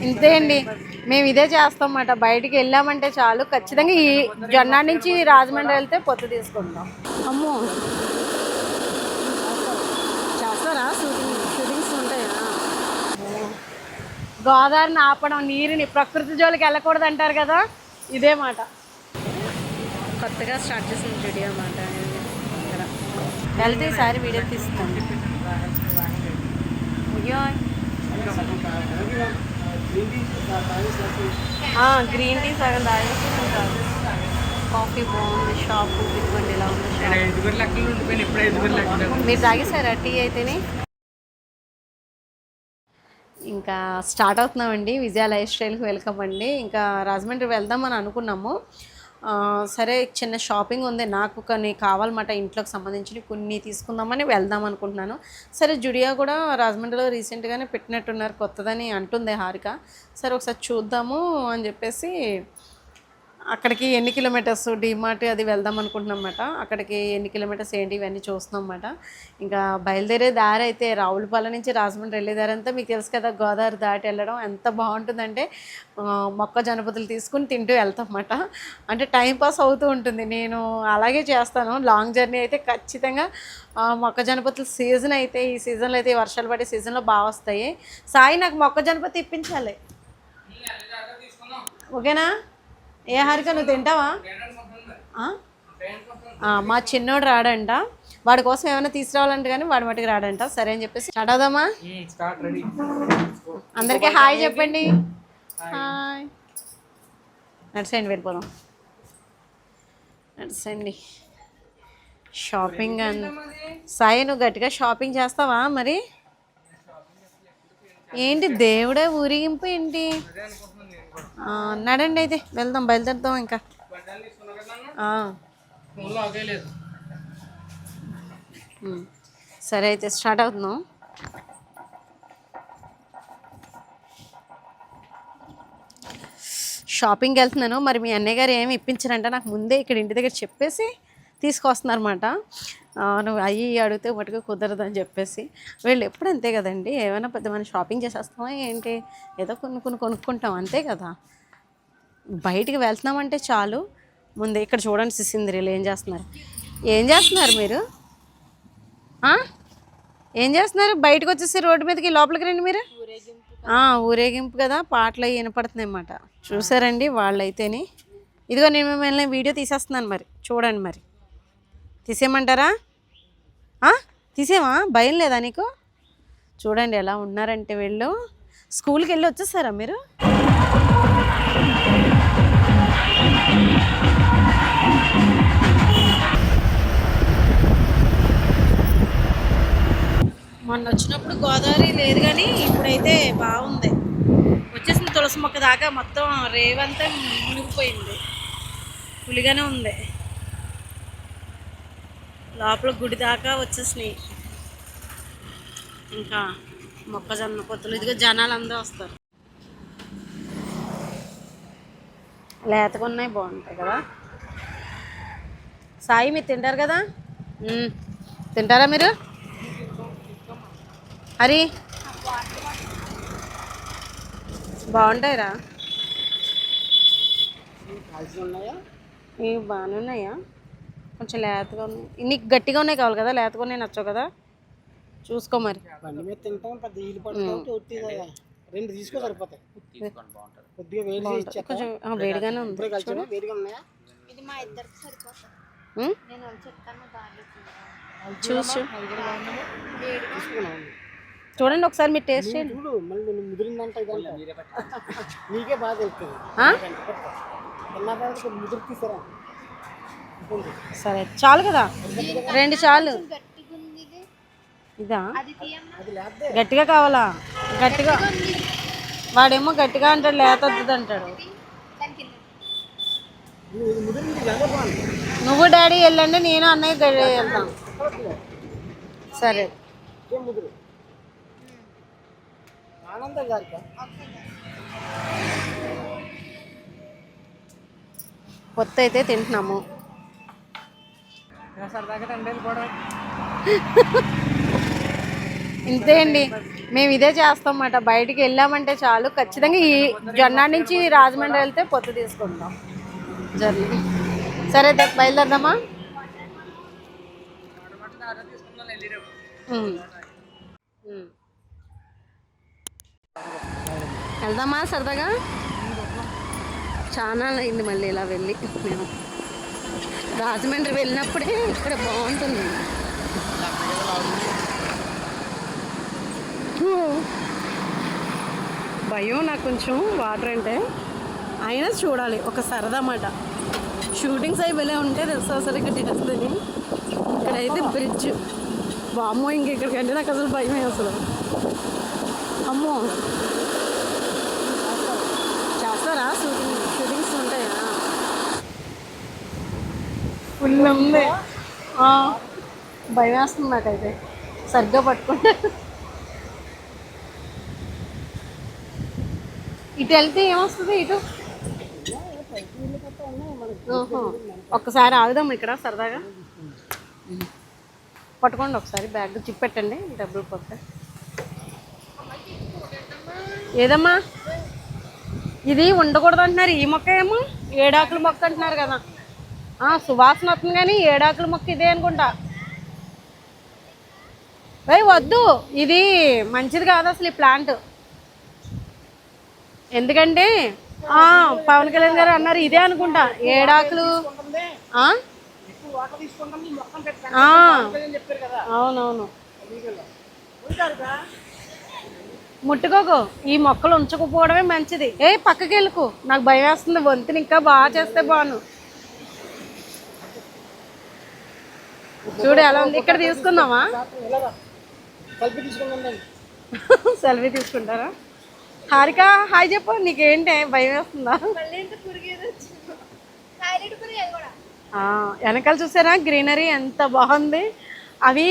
ఇంతే అండి, మేము ఇదే చేస్తాం అన్నమాట. బయటికి వెళ్ళామంటే చాలు, ఖచ్చితంగా ఈ జొన్నాడ నుంచి రాజమండ్రి వెళ్తే పొత్తు తీసుకుంటాం. అమ్మో, చేస్తారా? షూటింగ్స్ ఉంటాయా? గోదావరిని ఆపడం, నీరుని, ప్రకృతి జోలికి వెళ్ళకూడదు అంటారు కదా, ఇదే మాట. కొత్తగా స్టార్ట్ చేసిన వీడియో అన్నమాట. వెళ్తే ఈసారి వీడియో తీస్తాం. అయ్యో, గ్రీన్ టీ సగం తాగేసి కాఫీ బాగుంది. షాపు ఇదిగోండి, ఇలా ఉంది. మీరు తాగేసారా టీ అయితేనే? ఇంకా స్టార్ట్ అవుతున్నామండి. విజయ లైఫ్ స్టైల్కి వెల్కమ్ అండి. ఇంకా రాజమండ్రి వెళ్దామని అనుకున్నాము. సరే, చిన్న షాపింగ్ ఉంది, నాకు కొన్ని కావాలన్నమాట, ఇంట్లోకి సంబంధించి కొన్ని తీసుకుందామని వెళ్దాం అనుకుంటున్నాను. సరే, జుడియా కూడా రాజమండ్రిలో రీసెంట్గానే పెట్టినట్టున్నారు, కొత్తదని అంటుంది హారిక. సరే, ఒకసారి చూద్దాము అని చెప్పేసి అక్కడికి ఎన్ని కిలోమీటర్స్, డిమార్ట్ అది వెళ్దాం అనుకుంటున్నాం అన్నమాట. అక్కడికి ఎన్ని కిలోమీటర్స్ ఏంటి ఇవన్నీ చూస్తున్నాం అన్నమాట. ఇంకా బయలుదేరే దారి అయితే రావులపాలెం నుంచి రాజమండ్రి వెళ్ళే దారి అంతా మీకు తెలుసు కదా, గోదావరి దాటి వెళ్ళడం ఎంత బాగుంటుందంటే మొక్కజొన్నపొత్తులు తీసుకుని తింటూ వెళ్తాం అన్నమాట. అంటే టైంపాస్ అవుతూ ఉంటుంది. నేను అలాగే చేస్తాను. లాంగ్ జర్నీ అయితే ఖచ్చితంగా మొక్కజొన్నపొత్తులు సీజన్ అయితే, ఈ సీజన్లో అయితే, వర్షాలు పడే సీజన్లో బాగా వస్తాయి. సాయి, నాకు మొక్కజొన్నపొత్తు ఇప్పించాలి, ఓకేనా? ఏ హారిక, నువ్వు తింటావా? మా చిన్నోడు రాడంట, వాడి కోసం ఏమైనా తీసుకురావాలంటే కానీ వాడి మట్టుకు రాడంట. సరే అని చెప్పేసి స్టార్ట్ అవుదామా? అందరికీ హాయ్ చెప్పండి. హాయ్. నడిచేయండి, వెళ్ళిపోదాం. నడిచేయండి. షాపింగ్ అని సాయి, నువ్వు గట్టిగా షాపింగ్ చేస్తావా మరి? ఏంటి దేవుడే ఊరేగింపు ఏంటి? నడండి, అయితే వెళ్దాం, బయలుదేరుదాం. ఇంకా సరే, అయితే స్టార్ట్ అవుతున్నాం. షాపింగ్కి వెళ్తున్నాను. మరి మీ అన్నయ్య గారు ఏమి ఇప్పించారంట, నాకు ముందే ఇక్కడ ఇంటి దగ్గర చెప్పేసి తీసుకొస్తున్నారన్నమాట. నువ్వు అయ్యి అడిగితే మటుకు కుదరదని చెప్పేసి. వీళ్ళు ఎప్పుడు అంతే కదండి, ఏమైనా పెద్ద మనం షాపింగ్ చేసేస్తామా ఏంటి, ఏదో కొనుక్కుంటాం అంతే కదా. బయటికి వెళ్తున్నామంటే చాలు, ముందే ఇక్కడ చూడండి సిసింద్రీలు ఏం చేస్తున్నారు. మీరు? ఏం చేస్తున్నారు? బయటకు వచ్చేసి రోడ్డు మీదకి లోపలికి రండి మీరు. ఊరేగింపు కదా, పాటలు అవి వినపడుతున్నాయి అన్నమాట. చూసారండి వాళ్ళైతేని. ఇదిగో నేను మిమ్మల్ని వీడియో తీసేస్తున్నాను, మరి చూడండి. మరి తీసేయమంటారా? తీసేమా? భయం లేదా నీకు? చూడండి ఎలా ఉన్నారంటే వీళ్ళు. స్కూల్కి వెళ్ళి వచ్చేసారా మీరు? మొన్న వచ్చినప్పుడు గోదావరి లేదు, కానీ ఇప్పుడైతే బాగుంది. వచ్చేసింది తులసి మొక్క దాకా, మొత్తం రేవంతా మునిగిపోయింది. పులిగానే ఉంది. లోపల గుడి దాకా వచ్చేసినాయి. ఇంకా మొక్కజొన్న పొత్తులు, ఇదిగో జనాలు అందరూ వస్తారు. లేతగా ఉన్నాయి, బాగుంటాయి కదా. సాయి, మీరు తింటారు కదా? తింటారా మీరు? హరి, బాగుంటాయిరా? ఇవి బాగానే ఉన్నాయా? కొంచెం లేతగా ఉన్నాయి. నీకు గట్టిగా ఉన్నాయి కావాలి కదా, లేతగా ఉన్నాయి నచ్చవు కదా, చూసుకో మరి. కొంచెం వేడిగానే ఉంది. చూసి చూడండి ఒకసారి, మీరు టేస్ట్ చేయండి. సరే, చాలు కదా, 2 చాలు. ఇదా గట్టిగా కావాలా? గట్టిగా వాడేమో గట్టిగా అంటాడు, లేత వద్దు అంటాడు. నువ్వు డాడీ వెళ్ళండి, నేను అన్నయ్య వెళ్తాం. సరే, పొత్తు అయితే తింటున్నాము. ఇంతే అండి, మేము ఇదే చేస్తాం అన్నమాట. బయటికి వెళ్ళామంటే చాలు ఖచ్చితంగా ఈ జొన్నాడ నుంచి రాజమండ్రి వెళ్తే పొత్తు తీసుకుంటాం జర్నీ. సరే బయలుదేరదామా? వెళ్దామా సరదాగా? చాలా అయింది మళ్ళీ ఇలా వెళ్ళి. మేము రాజమండ్రి వెళ్ళినప్పుడే ఇక్కడ బాగుంటుంది. భయం నాకు కొంచెం వాటర్ అంటే, అయినా చూడాలి, ఒక సరదా అన్నమాట. షూటింగ్స్ అవి వెళ్ళే ఉంటే తెలుసు అసలు ఇక్కడ చేస్తుంది. ఇక్కడైతే బ్రిడ్జ్, వామ్మో, ఇంక ఇక్కడికంటే నాకు అసలు భయమే అసలు. అమ్మో, చేస్తారా షూటింగ్స్ ఉంటాయా? ఫుల్ ఉంది, భయం వేస్తుంది నాకైతే సరిగ్గా పట్టుకుంటే. ఇటు వెళ్తే ఏమొస్తుంది? ఇటు ఒక్కసారి ఆగుదాం ఇక్కడ సరదాగా. పట్టుకోండి ఒకసారి, బ్యాగ్ చిప్ పెట్టండి, డబ్బులు పోతే. ఏదమ్మా ఇది ఉండకూడదు అంటున్నారు. ఈ మొక్క ఏమో ఏడాకుల మొక్క అంటున్నారు కదా. సువాసన వస్తుంది కానీ ఏడాకుల మొక్క ఇదే అనుకుంటా. వద్దు, ఇది మంచిది కాదు అసలు ఈ ప్లాంట్. ఎందుకంటే పవన్ కళ్యాణ్ గారు అన్నారు ఇదే అనుకుంటా, ఏడాకులు. అవునవును, ముట్టుకోకు, ఈ మొక్కలు ఉంచకపోవడమే మంచిది. పక్కకి వెళ్ళకు, నాకు భయం వేస్తుంది. వంతుని ఇంకా బాగా చేస్తే బాను. చూడు ఎలా ఉంది. ఇక్కడ తీసుకుందామా? సెల్ఫీ తీసుకుంటారా? హారిక హాయ్ చెప్పు. నీకేంటి భయం వేస్తుందా? వెనకాల చూసారా గ్రీనరీ ఎంత బాగుంది. అవి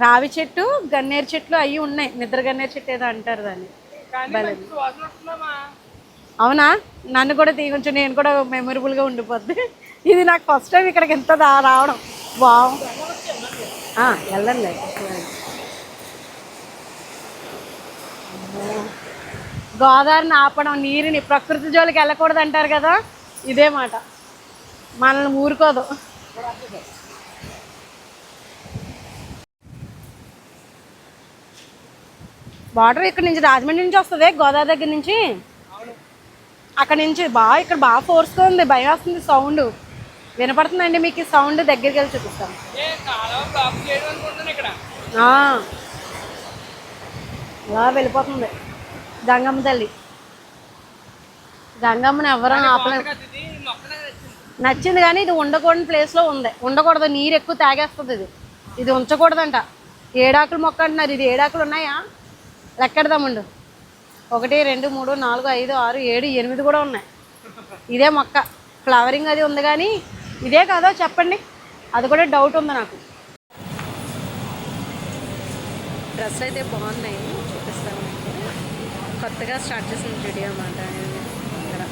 రావి చెట్టు, గన్నేరు చెట్లు అవి ఉన్నాయి. నిద్ర గన్నేరు చెట్టు ఏదో అంటారు దాన్ని. అవునా? నన్ను కూడా కొంచెం నేను కూడా మెమొరబుల్గా ఉండిపోద్ది. ఇది నాకు ఫస్ట్ టైం ఇక్కడికి ఎంత రావడం. బాగుంది. వెళ్ళండి. గోదావరిని ఆపడం, నీరుని, ప్రకృతి జోలికి వెళ్ళకూడదు అంటారు కదా, ఇదే మాట. మనల్ని ఊరుకోదు. వాటర్ ఇక్కడ నుంచి రాజమండ్రి నుంచి వస్తుంది, గోదావరి దగ్గర నుంచి. అక్కడ నుంచి ఇక్కడ బాగా ఫోర్స్గా ఉంది. భయం వస్తుంది. సౌండ్ వినపడుతుందండి మీకు? ఈ సౌండ్ దగ్గరికి వెళ్ళి చూపిస్తాను. అలా వెళ్ళిపోతుంది గంగమ్మ తల్లి. గంగమ్మని ఎవరో ఆపలేదు. నచ్చింది కానీ ఇది ఉండకూడని ప్లేస్లో ఉంది. ఉండకూడదు, నీరు ఎక్కువ తాగేస్తుంది. ఇది ఉంచకూడదంట. ఏడాకులు మొక్క అంటున్నారు. ఇది ఏడాకులు ఉన్నాయా? లెక్కెడదామండు. 1 2 3 4 5 6 7 8 కూడా ఉన్నాయి. ఇదే మొక్క. ఫ్లవరింగ్ అది ఉంది కానీ ఇదే కాదో చెప్పండి, అది కూడా డౌట్ ఉంది నాకు. డ్రెస్ అయితే బాగున్నాయి, చూపిస్తాను. కొత్తగా స్టార్ట్ చేసిన వీడియో అన్నమాట. ఇక్కడ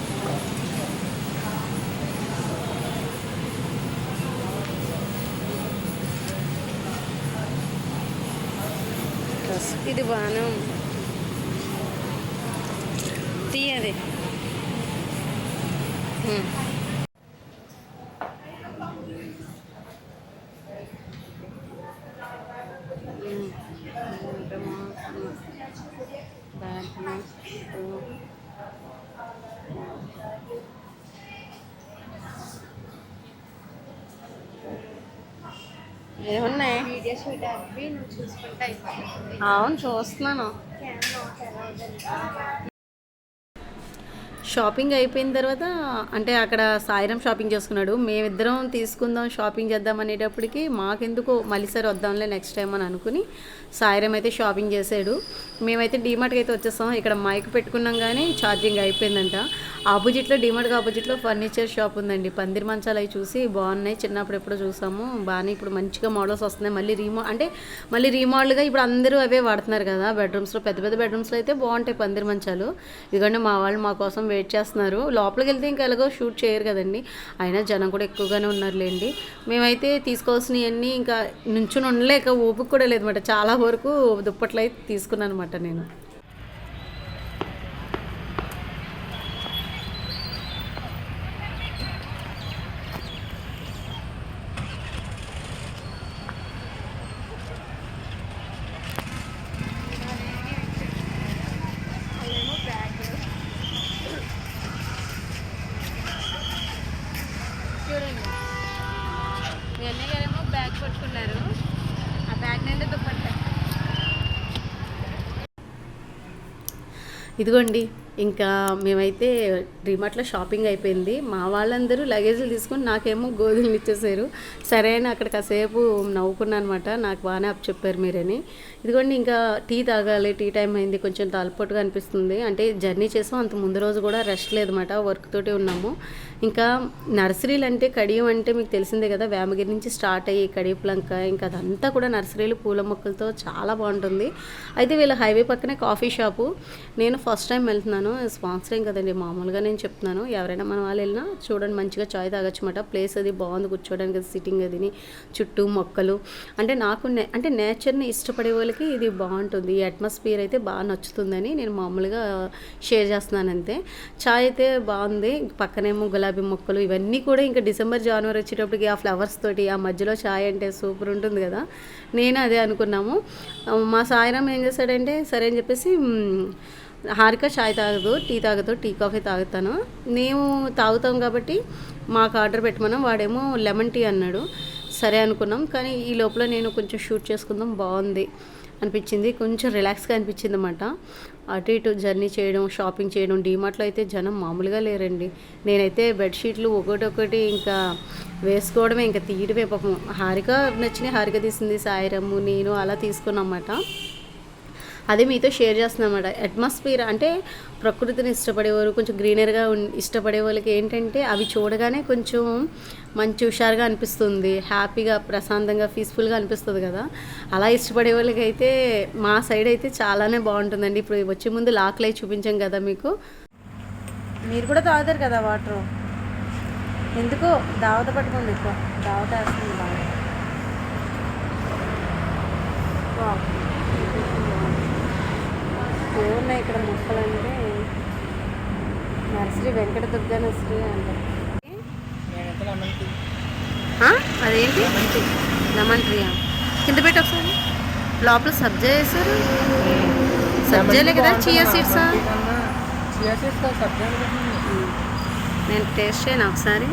డ్రెస్ ఇది బాగానే తీయది. ఏమున్నాయి? అవును చూస్తున్నాను. షాపింగ్ అయిపోయిన తర్వాత అంటే అక్కడ సాయిరామ్ షాపింగ్ చేసుకున్నాడు. మేమిద్దరం తీసుకుందాం షాపింగ్ చేద్దాం అనేటప్పటికి మాకెందుకు మళ్ళీ సరే వద్దాంలే నెక్స్ట్ టైం అని అనుకుని సాయిరామ్ అయితే షాపింగ్ చేసాడు. మేమైతే డీమార్ట్కి అయితే వచ్చేస్తాం. ఇక్కడ మైక్ పెట్టుకున్నాం కానీ ఛార్జింగ్ అయిపోయిందంట. ఆపోజిట్లో డీమార్ట్కి ఆపోజిట్లో ఫర్నిచర్ షాప్ ఉందండి. పందిరి మంచాలు అవి చూసి బాగున్నాయి. చిన్నప్పుడు ఎప్పుడో చూసాము, బాగానే ఇప్పుడు మంచిగా మోడల్స్ వస్తున్నాయి. మళ్ళీ రీమోడల్గా ఇప్పుడు అందరూ అవే వాడుతున్నారు కదా బెడ్రూమ్స్లో. పెద్ద పెద్ద బెడ్రూమ్స్లో అయితే బాగుంటాయి పందిరి మంచాలు. ఇదిగోండి మా వాళ్ళు మా కోసం వెయిట్ చేస్తున్నారు. లోపలికి వెళ్తే ఇంకా ఎలాగో షూట్ చేయరు కదండి, అయినా జనం కూడా ఎక్కువగానే ఉన్నారులేండి. మేమైతే తీసుకోవాల్సినవన్నీ ఇంకా నుంచుని ఉండలేక ఓపిక కూడా లేదన్నమాట. చాలా వరకు దుప్పట్లు అయితే తీసుకున్నాను అనమాట నేను. చూడండి, మీ అన్నయ్య గారేమో బ్యాగ్ పట్టుకున్నారు. ఆ బ్యాగ్ నిండా దుప్పట్ట. ఇదిగోండి, ఇంకా మేమైతే డీమార్ట్లో షాపింగ్ అయిపోయింది. మా వాళ్ళందరూ లగేజ్లు తీసుకొని నాకేమో గోధుమలు ఇచ్చేసారు. సరే అని అక్కడ కాసేపు నవ్వుకున్నాను అనమాట. నాకు బాగానే అప్ చెప్పారు మీరని. ఇదిగోండి, ఇంకా టీ తాగాలి, టీ టైం అయింది. కొంచెం తలపోటుగా అనిపిస్తుంది. అంటే జర్నీ చేసాం, అంత ముందు రోజు కూడా రెస్ట్ లేదన్నమాట, వర్క్ తోటి ఉన్నాము. ఇంకా నర్సరీలు అంటే కడియం అంటే మీకు తెలిసిందే కదా, వేమగిరి నుంచి స్టార్ట్ అయ్యి కడియపులంక, ఇంకా అదంతా కూడా నర్సరీలు పూల మొక్కలతో చాలా బాగుంటుంది. అయితే వీళ్ళ హైవే పక్కనే కాఫీ షాపు. నేను ఫస్ట్ టైం వెళ్తున్నాను. స్పాన్సరింగ్ కదండి, మామూలుగా నేను చెప్తున్నాను. ఎవరైనా మన వాళ్ళు వెళ్ళినా చూడండి, మంచిగా చాయ్ తాగొచ్చు అన్నమాట. ప్లేస్ అది బాగుంది కూర్చోడానికి, సిట్టింగ్ అదిని, చుట్టూ మొక్కలు. అంటే నాకు అంటే నేచర్ని ఇష్టపడే వాళ్ళకి ఇది బాగుంటుంది. ఈ అట్మాస్ఫియర్ అయితే బాగా నచ్చుతుందని నేను మామూలుగా షేర్ చేస్తున్నాను అంతే. చాయ్ అయితే బాగుంది. పక్కనేమో గులాబీ మొక్కలు, ఇవన్నీ కూడా ఇంకా డిసెంబర్ జనవరి వచ్చేటప్పటికి ఆ ఫ్లవర్స్ తోటి ఆ మధ్యలో చాయ్ అంటే సూపర్ ఉంటుంది కదా. నేను అదే అనుకున్నాము. మా సాయిరామ్ ఏం చేశాడంటే సరే అని చెప్పేసి, హారిక చాయ్ తాగదు, టీ తాగదు, టీ కాఫీ తాగుతాను. మేము తాగుతాం కాబట్టి మాకు ఆర్డర్ పెట్టమన్నాం. వాడేమో లెమన్ టీ అన్నాడు. సరే అనుకున్నాం. కానీ ఈ లోపల నేను కొంచెం షూట్ చేసుకుందాం, బాగుంది అనిపించింది, కొంచెం రిలాక్స్గా అనిపించింది అన్నమాట. అటు ఇటు జర్నీ చేయడం, షాపింగ్ చేయడం. డీమార్ట్లో అయితే జనం మామూలుగా లేరండి. నేనైతే బెడ్షీట్లు ఒకటి ఇంకా వేసుకోవడమే, ఇంకా తీయడమే. పాపం హారిక నచ్చినాయి, హారిక తీసింది, సాయిరమ్ము నేను అలా తీసుకున్నమాట. అదే మీతో షేర్ చేస్తున్నాం అన్నమాట. అట్మాస్ఫియర్ అంటే ప్రకృతిని ఇష్టపడేవారు, కొంచెం గ్రీనరీగా ఇష్టపడే వాళ్ళకి ఏంటంటే అవి చూడగానే కొంచెం మంచి హుషారుగా అనిపిస్తుంది, హ్యాపీగా ప్రశాంతంగా పీస్ఫుల్గా అనిపిస్తుంది కదా. అలా ఇష్టపడే వాళ్ళకి అయితే మా సైడ్ అయితే చాలానే బాగుంటుందండి. ఇప్పుడు వచ్చే ముందు లాక్లై చూపించాం కదా మీకు. మీరు కూడా తాగుతారు కదా వాటర్, ఎందుకో దావత పట్టుకోండి, ఎక్కువ దావత వేస్తుంది బాగా. ఏమున్నాయి ఇక్కడ మొక్కలంటే నర్సరీ, వెంకట దుర్గా నర్సరీ అంటారు. అదేంటి లెమన్ ట్రీయా? కింద పెట్టి ఒకసారి. లోపల సబ్జా వేసారు. సబ్జాలే కదా, చియా సీడ్సా? నేను టేస్ట్ చేయను ఒకసారి.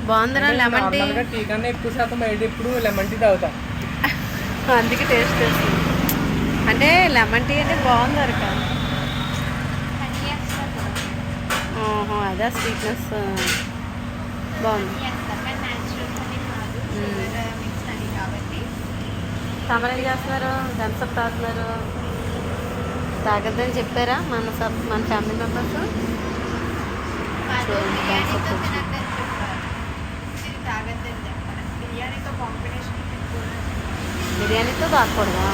బాగుందిరా లెమన్ టీ. టీ కన్నా ఎక్కువ శాతం ఎప్పుడు లెమన్ టీ తాగుతా, అందుకే టేస్ట్ చేస్తుంది. అంటే లెమన్ టీ అంటే బాగుంది అరక. ఓహో, అదే స్వీట్నెస్ బాగుంది. తమరు ఏం చేస్తున్నారు? థమ్స్అప్ తాగుతున్నారు. తాగద్దని చెప్పారా మన ఫ్యామిలీ మెంబర్స్? బిర్యానీతో తాగకూడదా?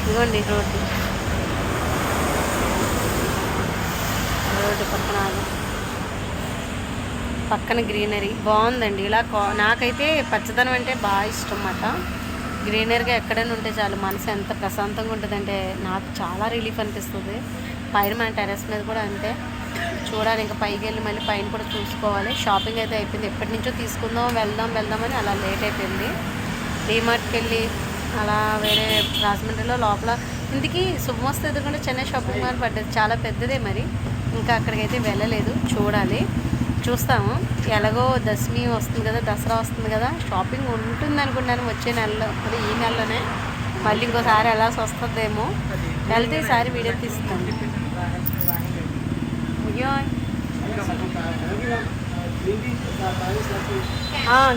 ఇదిగోండి రోడ్డు పక్కన గ్రీనరీ బాగుందండి. ఇలా నాకైతే పచ్చదనం అంటే బాగా ఇష్టం అన్నమాట. గ్రీనరీగా ఎక్కడైనా ఉంటే చాలు, మనసు ఎంత ప్రశాంతంగా ఉంటుందంటే నాకు చాలా రిలీఫ్ అనిపిస్తుంది. పైన మన టెర్రస్ మీద కూడా అంతే. చూడాలి, ఇంకా పైకి వెళ్ళి మళ్ళీ పైన కూడా చూసుకోవాలి. షాపింగ్ అయితే అయిపోయింది. ఎప్పటి నుంచో తీసుకుందాం వెళ్దామని అలా లేట్ అయిపోయింది. డీమార్ట్కి వెళ్ళి అలా వేరే రాజమండ్రిలో లోపల ఇంటికి శుభమస్తు ఎదుర్కొంటే చెన్నై షాపింగ్ మాల్ పడ్డది, చాలా పెద్దదే. మరి ఇంకా అక్కడికైతే వెళ్ళలేదు, చూస్తాము. ఎలాగో దశమి వస్తుంది కదా, దసరా వస్తుంది కదా, షాపింగ్ ఉంటుంది అనుకున్నాను వచ్చే నెలలో, అదే ఈ నెలలోనే. మళ్ళీ ఇంకోసారి వెళ్ళాల్సి వస్తుందేమో, వెళ్తే ఈసారి వీడియో తీస్తాను. అయ్యో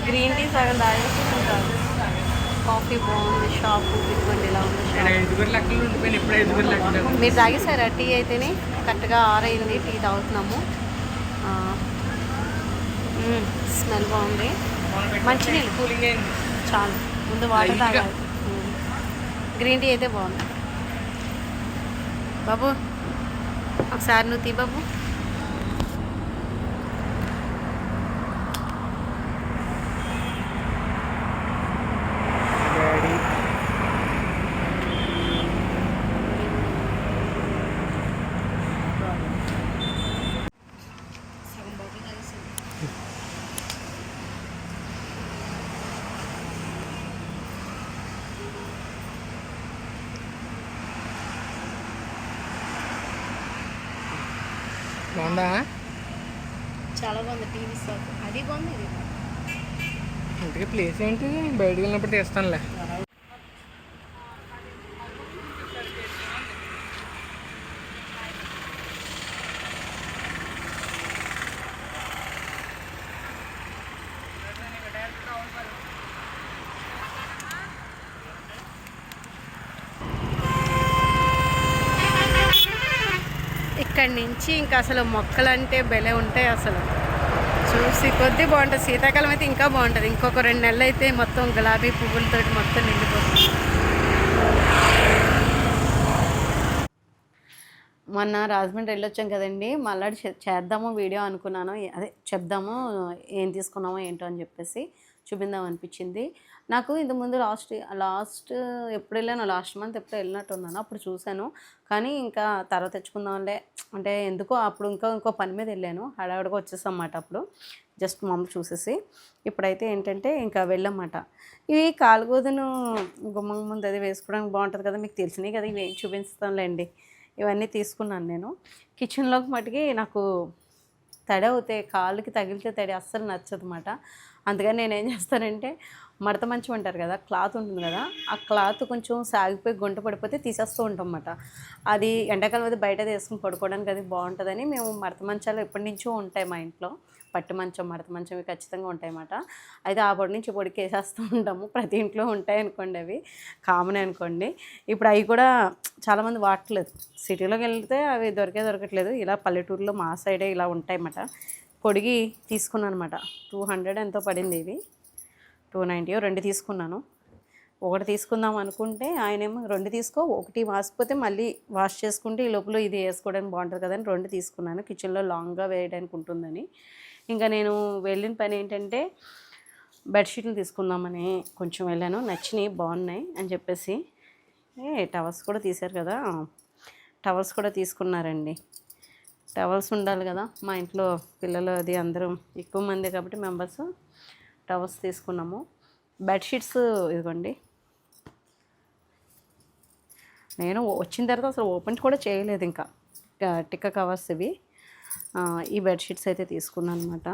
గ్రీన్ టీ సగం తాగేసి కాఫీ బాగుంది షాపు ఇదిగోండి ఇలా ఉంది ఇక్కడ 5 లెక్కలు ఉండిపోయిన ఇప్పుడు 5 లెక్కలు. మీరు తాగేసారా టీ అయితేనే కరెక్ట్గా ఆరైంది టీ తాగుతున్నాము స్మెల్ బాగుంది మంచినీళ్ళు కూలింగ్ అయింది. చాలు ముందు వాటర్ తాగాలి గ్రీన్ టీ అయితే బాగుంది బాబు ఒకసారి నువ్వు తీ బాబు డాడీ సగం బాటిల్ తాగేసాను బాగుందా? చాలా బాగుంది టీవీ షాప్ అది బాగుంది ఇది ఇంటికి ప్లేస్ ఏంటి? బయటకు వెళ్ళినప్పుడు తీస్తానులే. ఇక్కడి నుంచి ఇంకా అసలు మొక్కలు అంటే భలే ఉంటాయి అసలు చూసి కొద్దీ బాగుంటుంది శీతాకాలం అయితే ఇంకా బాగుంటుంది ఇంకొక 2 నెలలు అయితే మొత్తం గులాబీ పువ్వులతో మొత్తం నిండిపోతుంది మొన్న రాజమండ్రి వెళ్ళొచ్చాం కదండి మళ్ళీ చేద్దాము వీడియో అనుకున్నాను అదే చెప్దాము ఏం తీసుకున్నామో ఏంటో అని చెప్పేసి చూపిందాం అనిపించింది నాకు ఇంతకుముందు లాస్ట్ ఎప్పుడు వెళ్ళాను లాస్ట్ మంత్ ఎప్పుడు వెళ్ళినట్టు ఉన్నాను అప్పుడు చూశాను కానీ ఇంకా తర్వాత తెచ్చుకుందాంలే అంటే ఎందుకో అప్పుడు ఇంకో పని మీద వెళ్ళాను హడావిడిగా వచ్చేసాం అన్నమాట అప్పుడు జస్ట్ మా అమ్మ చూసేసి ఇప్పుడైతే ఏంటంటే ఇంకా వెళ్ళామన్నమాట ఇవి కాలుగోదును గుమ్మం ముందు అది వేసుకోవడానికి బాగుంటుంది కదా మీకు తెలిసినాయి కదా ఇవి ఏం చూపిస్తానులేండి ఇవన్నీ తీసుకున్నాను నేను కిచెన్లోకి మటుకి నాకు తడి అవుతాయి కాళ్ళకి తగిలితే తడి అస్సలు నచ్చదు అన్నమాట అందుకని నేను ఏం చేస్తానంటే మడత మంచం అంటారు కదా క్లాత్ ఉంటుంది కదా ఆ క్లాత్ కొంచెం సాగిపోయి గుంట పడిపోతే తీసేస్తూ ఉంటాం అన్నమాట అది ఎండాకాలం అయితే బయట వేసుకుని పడుకోవడానికి అది బాగుంటుందని మేము మడత మంచాలు ఎప్పటి నుంచో ఉంటాయి మా ఇంట్లో పట్టు మంచం మడత మంచం ఇవి ఖచ్చితంగా ఉంటాయి అన్నమాట అయితే ఆ పొడి నుంచి పొడికి వేసేస్తూ ఉంటాము ప్రతి ఇంట్లో ఉంటాయి అనుకోండి అవి కామన్ అనుకోండి ఇప్పుడు అవి కూడా చాలామంది వాడట్లేదు సిటీలోకి వెళ్తే అవి దొరకట్లేదు ఇలా పల్లెటూరులో మా సైడే ఇలా ఉంటాయి అన్నమాట పొడిగి తీసుకున్నాను అనమాట 200 ఎంతో పడింది ఇది 290 2 తీసుకున్నాను ఒకటి తీసుకుందాం అనుకుంటే ఆయనేమో 2 తీసుకో ఒకటి వాసిపోతే మళ్ళీ వాష్ చేసుకుంటే ఈ లోపల ఇది వేసుకోవడానికి బాగుంటుంది కదని 2 తీసుకున్నాను కిచెన్లో లాంగ్గా వేయడానికి ఉంటుందని ఇంకా నేను వెళ్ళిన పని ఏంటంటే బెడ్షీట్లు తీసుకుందామని కొంచెం వెళ్ళాను నచ్చినాయి బాగున్నాయి అని చెప్పేసి టవల్స్ కూడా తీశారు కదా టవల్స్ కూడా తీసుకున్నారండి టవల్స్ ఉండాలి కదా మా ఇంట్లో పిల్లలు అది అందరూ ఎక్కువ మంది కాబట్టి మెంబర్స్ టవల్స్ తీసుకున్నాము బెడ్షీట్స్ ఇదిగోండి నేను వచ్చిన తర్వాత అసలు ఓపెన్ కూడా చేయలేదు ఇంకా టిక్క కవర్స్ ఇవి ఈ బెడ్షీట్స్ అయితే తీసుకున్నాను అనమాట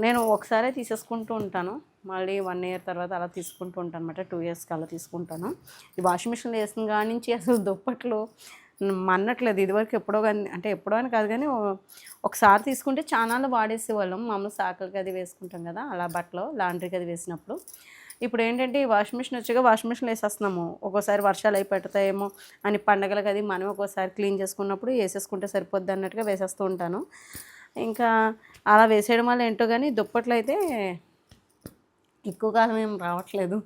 నేను ఒకసారి తీసేసుకుంటూ ఉంటాను మళ్ళీ 1 ఇయర్ తర్వాత అలా తీసుకుంటూ ఉంటాను అనమాట 2 ఇయర్స్కి అలా తీసుకుంటాను ఈ వాషింగ్ మిషన్లో వేసిన కాడి నుంచి అసలు దుప్పట్లు మన్నట్లేదు ఇదివరకు ఎప్పుడో కానీ అంటే ఎప్పుడో అని కాదు కానీ ఒకసారి తీసుకుంటే చాలా వాడేసేవాళ్ళం మామూలు సాకలకి అది వేసుకుంటాం కదా అలా బట్టలు లాండ్రీకి అది వేసినప్పుడు ఇప్పుడు ఏంటంటే ఈ వాషింగ్ మిషన్ వచ్చాక వాషింగ్ మిషన్లో వేసేస్తున్నాము ఒక్కోసారి వర్షాలు అయి పెడతాయేమో అని పండగలకు అది మనం ఒక్కోసారి క్లీన్ చేసుకున్నప్పుడు వేసేసుకుంటే సరిపోద్ది అన్నట్టుగా వేసేస్తూ ఉంటాను ఇంకా అలా వేసేయడం వల్ల ఏంటో కానీ దుప్పట్లు అయితే ఎక్కువ కాలం ఏం రావట్లేదు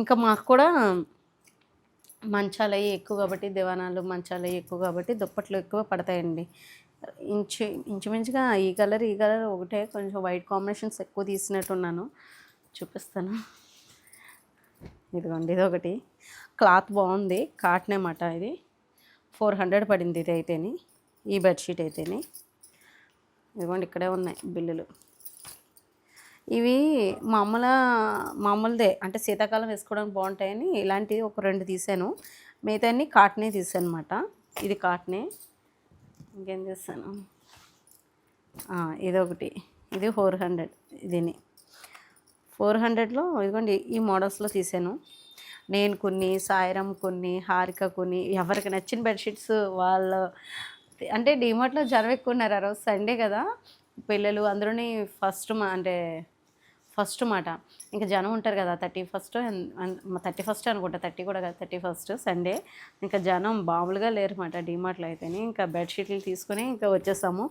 ఇంకా మాకు కూడా మంచాలు అవి ఎక్కువ కాబట్టి దివానాలు మంచాలు అవి ఎక్కువ కాబట్టి దుప్పట్లు ఎక్కువ పడతాయండి ఇంచుమించుగా ఈ కలర్ ఒకటే కొంచెం వైట్ కాంబినేషన్స్ ఎక్కువ తీసినట్టున్నాను చూపిస్తాను ఇదిగోండి ఇది ఒకటి క్లాత్ బాగుంది కాటన్ అన్నమాట ఇది 400 పడింది ఇది అయితేని ఈ బెడ్షీట్ అయితేని ఇదిగోండి ఇక్కడే ఉన్నాయి బిల్లులు ఇవి మామూలుదే అంటే శీతాకాలం వేసుకోవడానికి బాగుంటాయని ఇలాంటివి ఒక 2 తీసాను మిగతా అన్ని కాటనే తీసాను అనమాట ఇది కాటనే ఇంకేం చేస్తాను ఇదొకటి ఇది 400 ఇదిని 400లో ఇదిగోండి ఈ మోడల్స్లో తీసాను నేను కొన్ని సాయిరామ్ కొన్ని హారిక కొన్ని ఎవరికి నచ్చిన బెడ్షీట్స్ వాళ్ళ అంటే డీమార్ట్లో జనం ఎక్కువ ఉన్నారు ఆ రోజు సండే కదా, పిల్లలు అందరూని అంటే ఫస్ట్ మాట ఇంకా జనం ఉంటారు కదా 31 అనుకుంటా, 30 కూడా కాదు 31 సండే. ఇంకా జనం మామూలుగా లేరు మాట డీమార్ట్లో అయితేనే. ఇంకా బెడ్షీట్లు తీసుకొని ఇంకా వచ్చేసాము.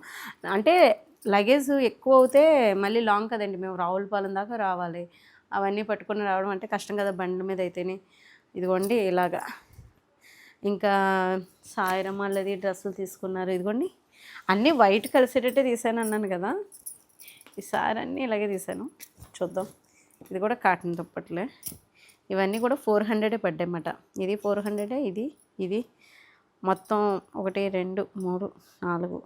అంటే లగేజ్ ఎక్కువ అవుతే మళ్ళీ లాంగ్ కదండి, మేము రావులపాలెం దాకా రావాలి, అవన్నీ పట్టుకొని రావడం అంటే కష్టం కదా బండి మీద అయితేనే. ఇదిగోండి ఇలాగా. ఇంకా సాయిరం వాళ్ళది డ్రెస్సులు తీసుకున్నారు. ఇదిగోండి అన్నీ వైట్ కలిసేటట్టే తీసాను అన్నాను కదా, ఈసారి అన్నీ ఇలాగే తీసాను. చూద్దాం. ఇది కూడా కాటన్ దుప్పట్లే. ఇవన్నీ కూడా 400 పడ్డాయన్నమాట. ఇది 400, ఇది మొత్తం 1 2 3 4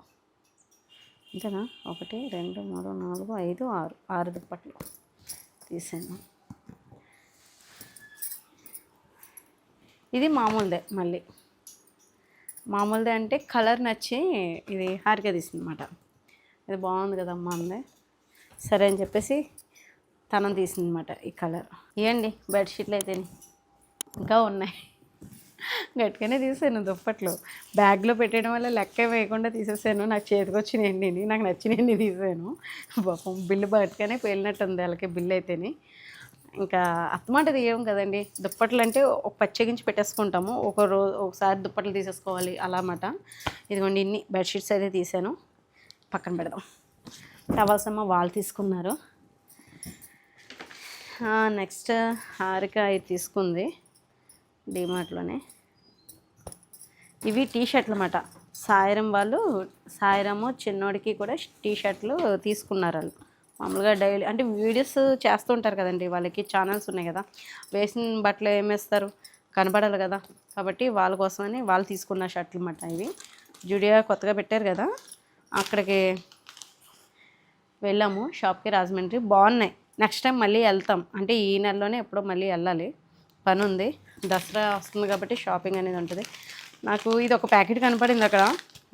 అంతేనా, 1 2 3 4 5 6 దుప్పట్లు తీసాను. ఇది మామూలుదే, మళ్ళీ మామూలుదే అంటే కలర్ నచ్చి ఇది హారిక తీసింది అనమాట. ఇది బాగుంది కదమ్మా అందే, సరే అని చెప్పేసి తనం తీసింది అనమాట ఈ కలర్. ఇవ్వండి బెడ్షీట్లు అయితే ఇంకా ఉన్నాయి, గట్టిగానే తీసాను దుప్పట్లు. బ్యాగ్లో పెట్టడం వల్ల లెక్క వేయకుండా తీసేసాను. నాకు చేతికి వచ్చినాయండి, నాకు నచ్చినవి తీసాను. పాపం బిల్లు బయటగానే పేలినట్టుంది వాళ్ళకి బిల్లు అయితేనే. ఇంకా అత్తమాట తీయం కదండి, దుప్పట్లు అంటే ఒక పచ్చెగించి పెట్టేసుకుంటాము, ఒకసారి దుప్పట్లు తీసేసుకోవాలి అలా అన్నమాట. ఇదిగోండి ఇన్ని బెడ్షీట్స్ అయితే తీసాను, పక్కన పెడదాం. టవల్స్ అమ్మ వాళ్ళు తీసుకున్నారు. నెక్స్ట్ హారిక ఇది తీసుకుంది డీమార్ట్లోనే. ఇవి టీ షర్ట్లు అన్నమాట. సాయిరము చిన్నోడికి కూడా టీ షర్ట్లు తీసుకున్నారు వాళ్ళు. మామూలుగా డైలీ అంటే వీడియోస్ చేస్తూ ఉంటారు కదండి, వాళ్ళకి ఛానల్స్ ఉన్నాయి కదా, వేసిన బట్టలు ఏం వేస్తారు కనపడాలి కదా, కాబట్టి వాళ్ళ కోసమని వాళ్ళు తీసుకున్న షర్ట్లు అన్నమాట. ఇవి జుడియో కొత్తగా పెట్టారు కదా, అక్కడికి వెళ్ళాము షాప్కి, రాజమండ్రి. బాగున్నాయి. నెక్స్ట్ టైం మళ్ళీ వెళ్తాం, అంటే ఈ నెలలోనే ఎప్పుడో మళ్ళీ వెళ్ళాలి, పని ఉంది. దసరా వస్తుంది కాబట్టి షాపింగ్ అనేది ఉంటుంది. నాకు ఇది ఒక ప్యాకెట్ కనపడింది అక్కడ,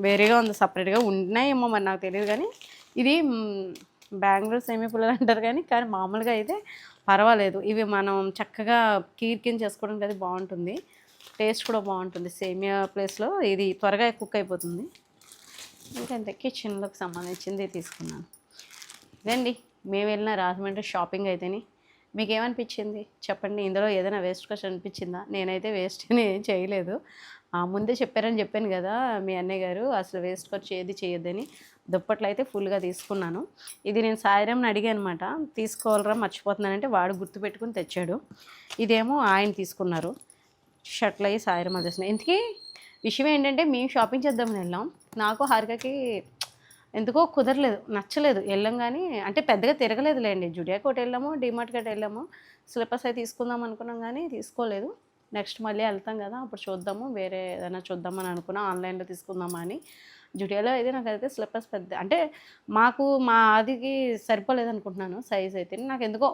వేరేగా ఉంది, సపరేట్గా ఉన్నాయేమో మరి నాకు తెలియదు. కానీ ఇది బెంగళూరు సెమీ పుల్లలు అంటారు కానీ మామూలుగా అయితే పర్వాలేదు. ఇవి మనం చక్కగా కీర్కిన్ చేసుకోవడానికి అది బాగుంటుంది, టేస్ట్ కూడా బాగుంటుంది. సేమియా ప్లేస్లో ఇది త్వరగా కుక్ అయిపోతుంది. ఇంకంతే కిచెన్లోకి సంబంధించింది తీసుకున్నాను. ఇదండి మేము వెళ్ళిన రాజమండ్రి షాపింగ్ అయితేనే. మీకు ఏమనిపించింది చెప్పండి, ఇందులో ఏదైనా వేస్ట్ ఖర్చు అనిపించిందా? నేనైతే వేస్ట్ ఏం చేయలేదు. ముందే చెప్పాను కదా మీ అన్నయ్య గారు, అసలు వేస్ట్ ఖర్చు ఏది చేయొద్దని. దుప్పట్లు అయితే ఫుల్గా తీసుకున్నాను. ఇది నేను సాయిరామ్ని అడిగాను అనమాట, తీసుకోవాలరా మర్చిపోతున్నానంటే వాడు గుర్తుపెట్టుకుని తెచ్చాడు. ఇదేమో ఆయన తీసుకున్నారు. షర్ట్లు అయ్యి సాయిరామ్ అది తెచ్చినాయి. ఇంతకీ విషయం ఏంటంటే మేము షాపింగ్ చేద్దామని వెళ్ళాం, నాకు హారికకి ఎందుకో కుదరలేదు, నచ్చలేదు. వెళ్ళాం కానీ అంటే పెద్దగా తిరగలేదులేండి. జుడియాకి ఒకటి వెళ్ళాము, డీమార్ట్కి ఒకటి వెళ్ళాము. స్లిప్పర్స్ అయితే తీసుకుందాం అనుకున్నాం కానీ తీసుకోలేదు. నెక్స్ట్ మళ్ళీ వెళ్తాం కదా అప్పుడు చూద్దాము, వేరే ఏదైనా చూద్దామని అనుకున్నాం, ఆన్లైన్లో తీసుకుందామా అని. జుడియాలో అయితే నాకైతే స్లిప్పర్స్ పెద్ద అంటే మా ఆదికి సరిపోలేదు అనుకుంటున్నాను సైజ్ అయితే. నాకు ఎందుకో